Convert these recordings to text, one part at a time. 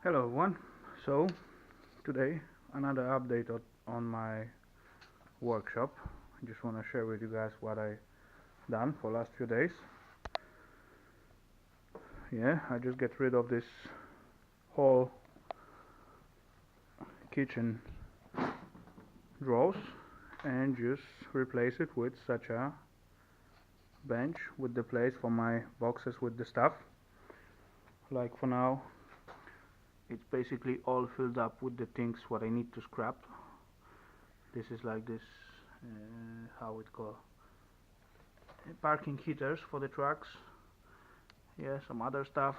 Hello everyone. So today another update on my workshop. I just want to share with you guys what I done for last few days. Yeah, I just get rid of this whole kitchen drawers and just replace it with such a bench with the place for my boxes with the stuff. Like for now it's basically all filled up with the things what I need to scrap. This is like this how it called parking heaters for the trucks. Yeah, some other stuff,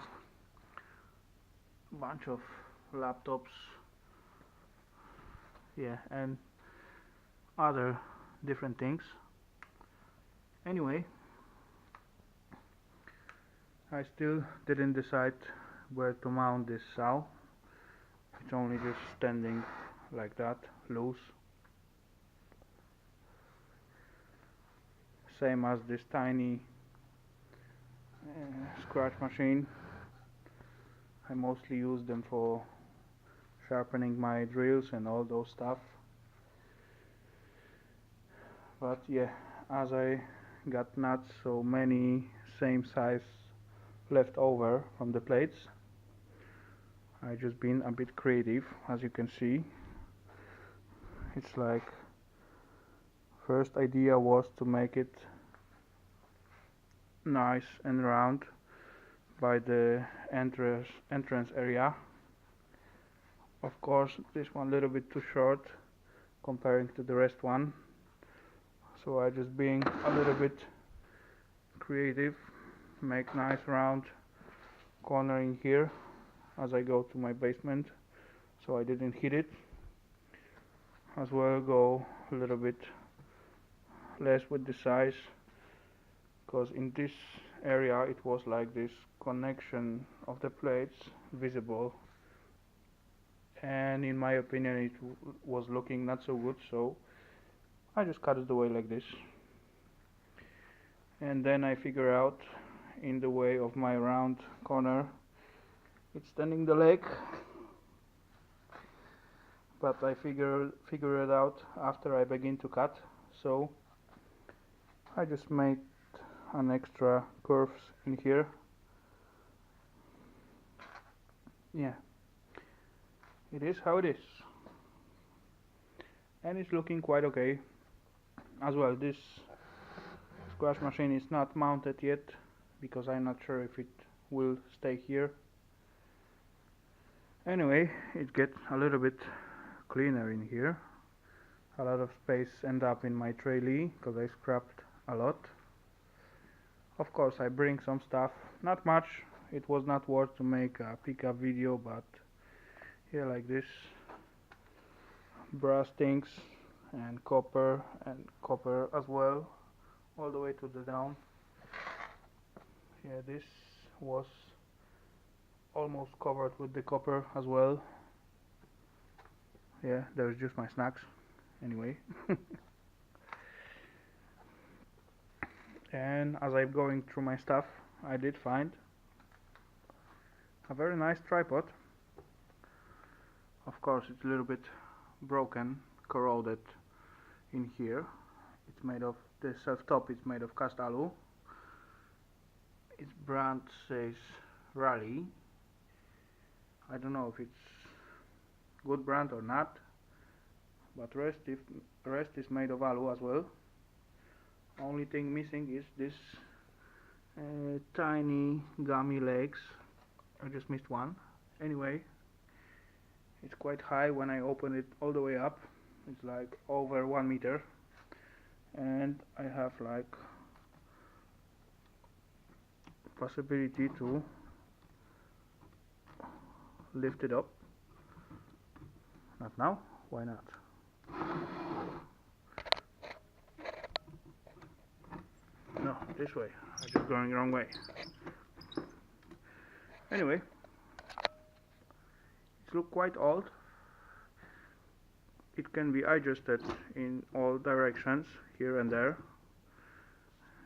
bunch of laptops, yeah, and other different things. Anyway, I still didn't decide where to mount this saw. It's only just standing like that, loose, same as this tiny scratch machine. I mostly use them for sharpening my drills and all those stuff. But yeah, as I got not so many same size left over from the plates, I just been a bit creative. As you can see, it's like first idea was to make it nice and round by the entrance area. Of course this one a little bit too short comparing to the rest one, so I just being a little bit creative, make nice round corner in here as I go to my basement, so I didn't hit it. As well go a little bit less with the size, because in this area it was like this connection of the plates visible, and in my opinion it was looking not so good, so I just cut it away like this. And then I figure out in the way of my round corner it's standing the leg, but I figure it out after I begin to cut, so I just made an extra curves in here. Yeah, it is how it is, and it's looking quite okay as well. This scratch machine is not mounted yet because I'm not sure if it will stay here. Anyway, it gets a little bit cleaner in here. A lot of space end up in my trolley because I scrapped a lot. Of course I bring some stuff, not much. It was not worth to make a pickup video, but here like this brass things and copper as well, all the way to the down. Yeah, this was almost covered with the copper as well. Yeah, there's just my snacks anyway. And as I'm going through my stuff, I did find a very nice tripod. Of course it's a little bit broken, corroded in here. It's made of, the self-top is made of cast alu. Its brand says Raleigh. I don't know if it's good brand or not, but rest is made of alu as well. Only thing missing is this tiny gummy legs. I just missed one. Anyway, it's quite high. When I open it all the way up, it's like over 1 meter, and I have like possibility to lift it up. Not now, why not? No, this way. I'm just going the wrong way. Anyway, it looks quite old. It can be adjusted in all directions here and there.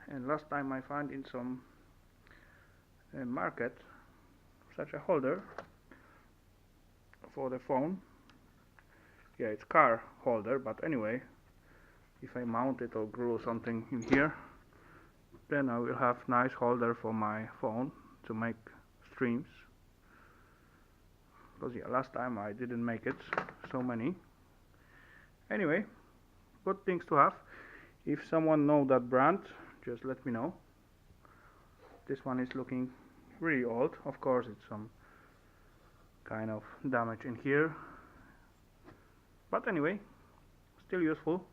And last time I found in some market such a holder for the phone. Yeah, it's car holder, but anyway, if I mount it or glue something in here, then I will have nice holder for my phone to make streams. Because yeah, last time I didn't make it so many. Anyway, good things to have. If someone know that brand, just let me know. This one is looking really old. Of course, it's some kind of damage in here, but anyway, still useful.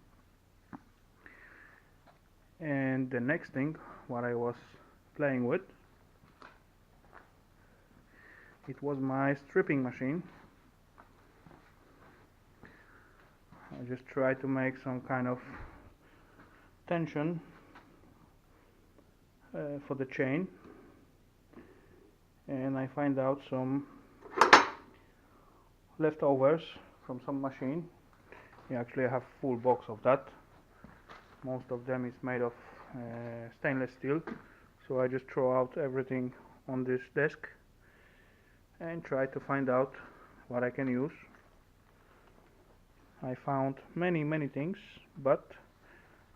And the next thing what I was playing with, it was my stripping machine. I just try to make some kind of tension for the chain, and I find out some leftovers from some machine. Yeah, actually I have full box of that. Most of them is made of stainless steel, so I just throw out everything on this desk and try to find out what I can use. I found many things, but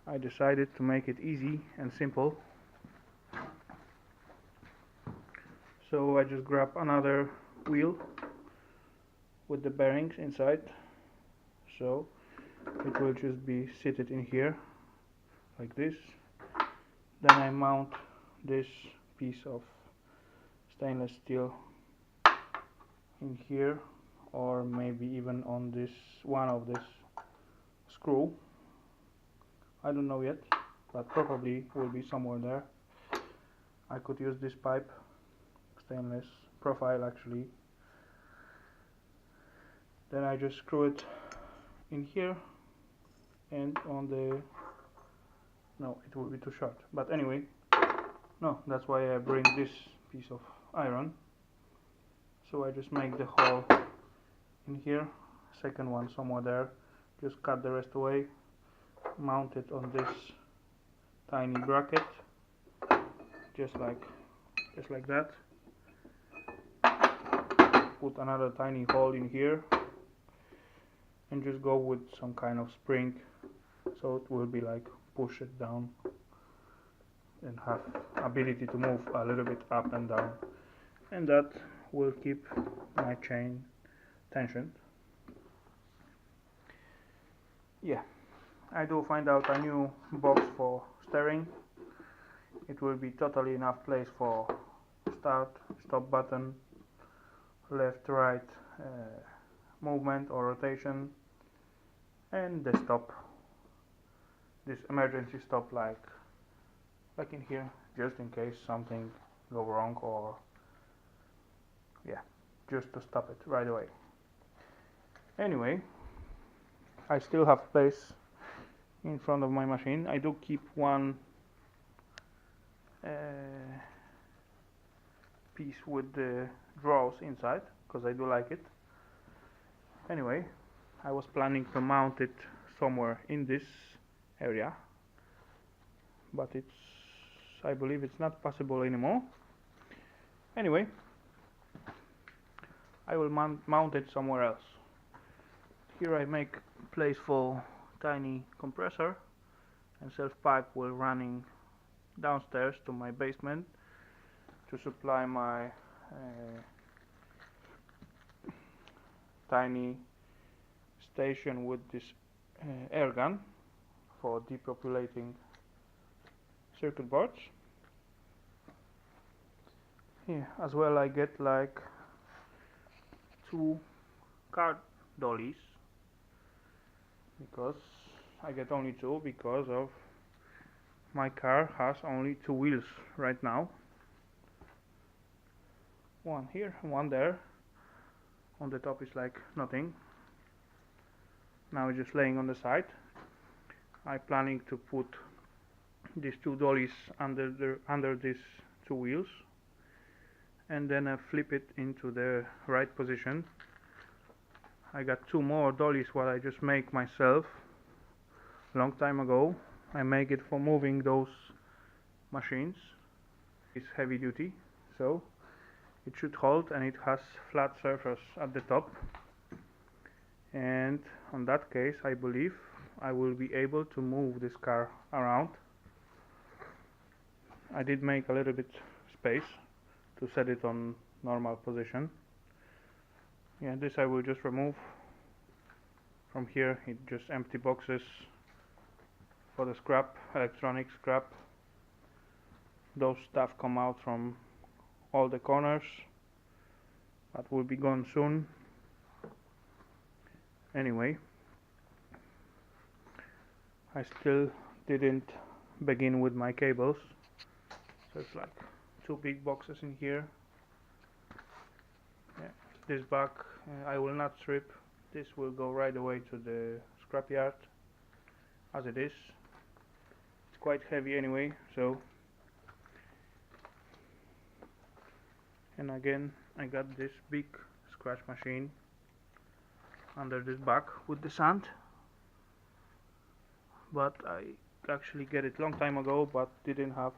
I decided to make it easy and simple. So I just grab another wheel with the bearings inside, so it will just be seated in here like this. Then I mount this piece of stainless steel in here, or maybe even on this one of this screw. I don't know yet, but probably will be somewhere there. I could use this pipe, stainless profile actually. Then I just screw it in here and on the, no, it will be too short, but anyway, no, that's why I bring this piece of iron. So I just make the hole in here, second one somewhere there, just cut the rest away, mount it on this tiny bracket, just like that. Put another tiny hole in here and just go with some kind of spring, so it will be like push it down and have ability to move a little bit up and down, and that will keep my chain tensioned. Yeah, I do find out a new box for steering. It will be totally enough place for start, stop button, left, right movement or rotation, and the stop, this emergency stop, like in here, just in case something go wrong, or yeah, just to stop it right away. Anyway, I still have place in front of my machine. I do keep one piece with the drawers inside, because I do like it. Anyway, I was planning to mount it somewhere in this area, but I believe it's not possible anymore. Anyway, I will mount it somewhere else. Here I make place for tiny compressor, and self pipe will running downstairs to my basement to supply my tiny station with this air gun for depopulating circuit boards. Here as well I get like 2 car dollies, because I get only 2 because of my car has only 2 wheels right now. One here, one there. On the top is like nothing. Now it's just laying on the side. I'm planning to put these 2 dollies under these 2 wheels, and then I flip it into the right position. I got 2 more dollies what I just make myself long time ago. I make it for moving those machines. It's heavy duty, so it should hold, and it has flat surface at the top. and on that case I believe I will be able to move this car around. I did make a little bit space to set it on normal position. Yeah, this I will just remove from here. It's just empty boxes for the scrap, electronic scrap. Those stuff come out from all the corners. That will be gone soon. Anyway, I still didn't begin with my cables. So it's like two big boxes in here. Yeah, this back I will not strip. This will go right away to the scrapyard as it is. It's quite heavy anyway, so. And again, I got this big scratch machine under this bag with the sand, but I actually get it long time ago, but didn't have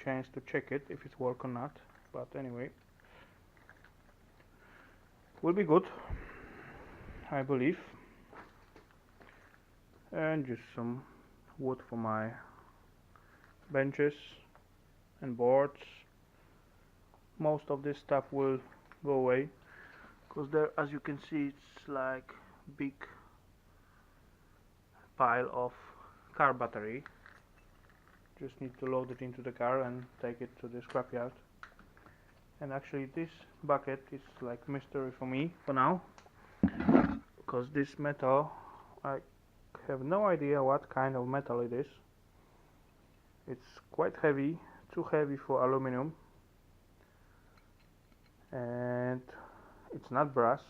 chance to check it if it's work or not. But anyway, will be good, I believe. And just some wood for my benches and boards. Most of this stuff will go away because there, as you can see, it's like big pile of car battery. Just need to load it into the car and take it to the scrapyard. And actually this bucket is like mystery for me for now, because this metal, I have no idea what kind of metal it is. It's quite heavy, too heavy for aluminum, and it's not brass,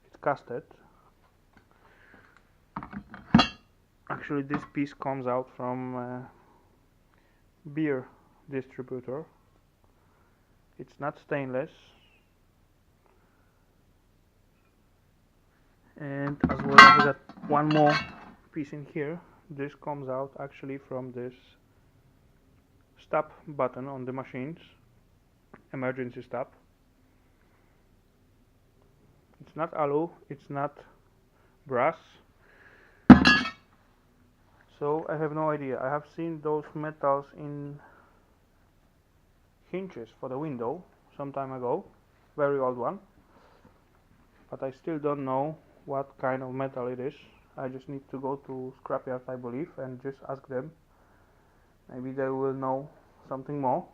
it's casted. Actually this piece comes out from beer distributor. It's not stainless, and as well as I got one more piece in here. This comes out actually from this stop button on the machines, emergency stop. It's not alu, it's not brass, so I have no idea. I have seen those metals in hinges for the window some time ago, very old one, but I still don't know what kind of metal it is. I just need to go to scrapyard, I believe, and just ask them. Maybe they will know something more.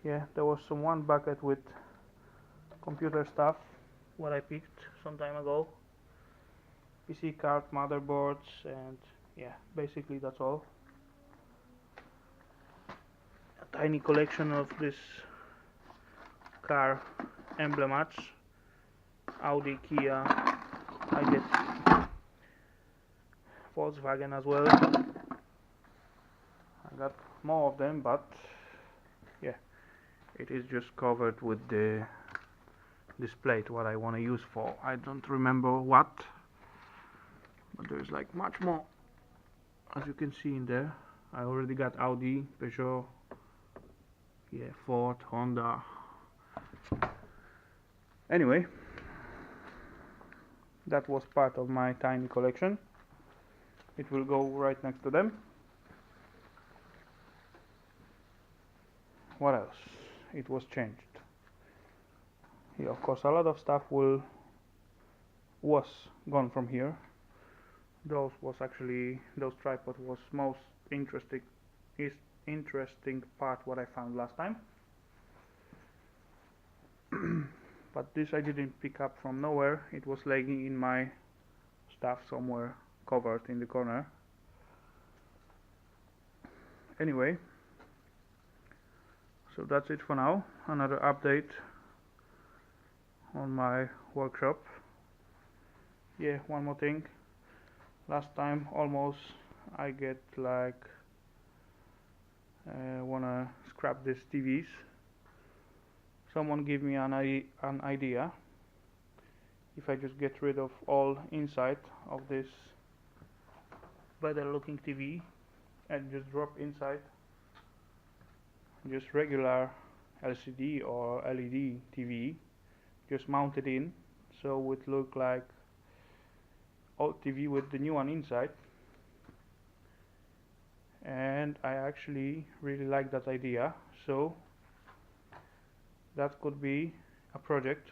Yeah, there was some one bucket with computer stuff what I picked some time ago, PC card, motherboards, and yeah, basically that's all. A tiny collection of this car emblemats, Audi, Kia, I get Volkswagen as well. I got more of them, but yeah, it is just covered with the this plate what I want to use for. I don't remember what, but there's like much more, as you can see in there. I already got Audi, Peugeot, yeah, Ford, Honda. Anyway, that was part of my tiny collection. It will go right next to them. What else? It was changed. Yeah, of course, a lot of stuff was gone from here. Those tripod was most interesting part what I found last time. But this I didn't pick up from nowhere. It was laying in my stuff somewhere covered in the corner. Anyway, so that's it for now. Another update on my workshop. Yeah, one more thing. Last time almost I get like wanna scrap these TVs. Someone give me an idea. If I just get rid of all inside of this better looking TV and just drop inside just regular LCD or LED TV, just mount it in so it look like old TV with the new one inside, and I actually really like that idea, so that could be a project.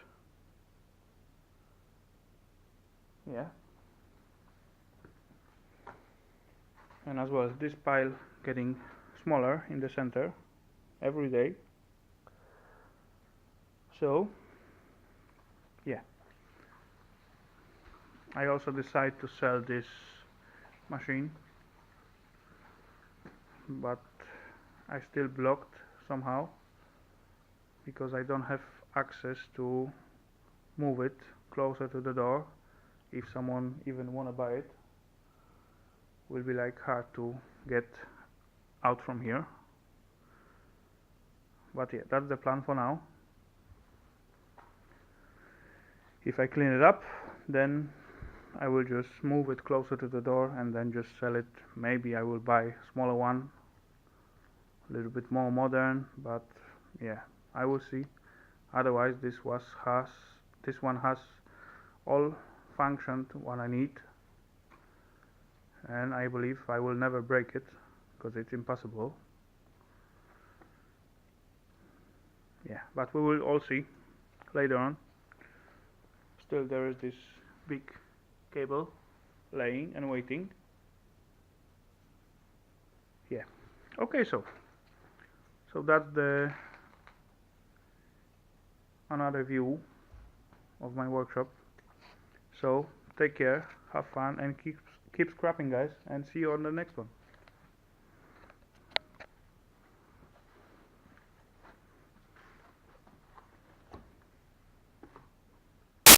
Yeah. And as well, this pile getting smaller in the center every day. So yeah, I also decide to sell this machine, but I still blocked somehow because I don't have access to move it closer to the door. If someone even wanna buy it, will be like hard to get out from here. But yeah, that's the plan for now. If I clean it up, then I will just move it closer to the door and then just sell it. Maybe I will buy a smaller one, a little bit more modern, but yeah, I will see. Otherwise, this one has all functioned what I need, and I believe I will never break it because it's impossible. Yeah, but we will all see later on. Still, there is this big cable laying and waiting. Yeah. Okay, so that's the another view of my workshop. So take care, have fun, and keep scrapping, guys, and see you on the next one.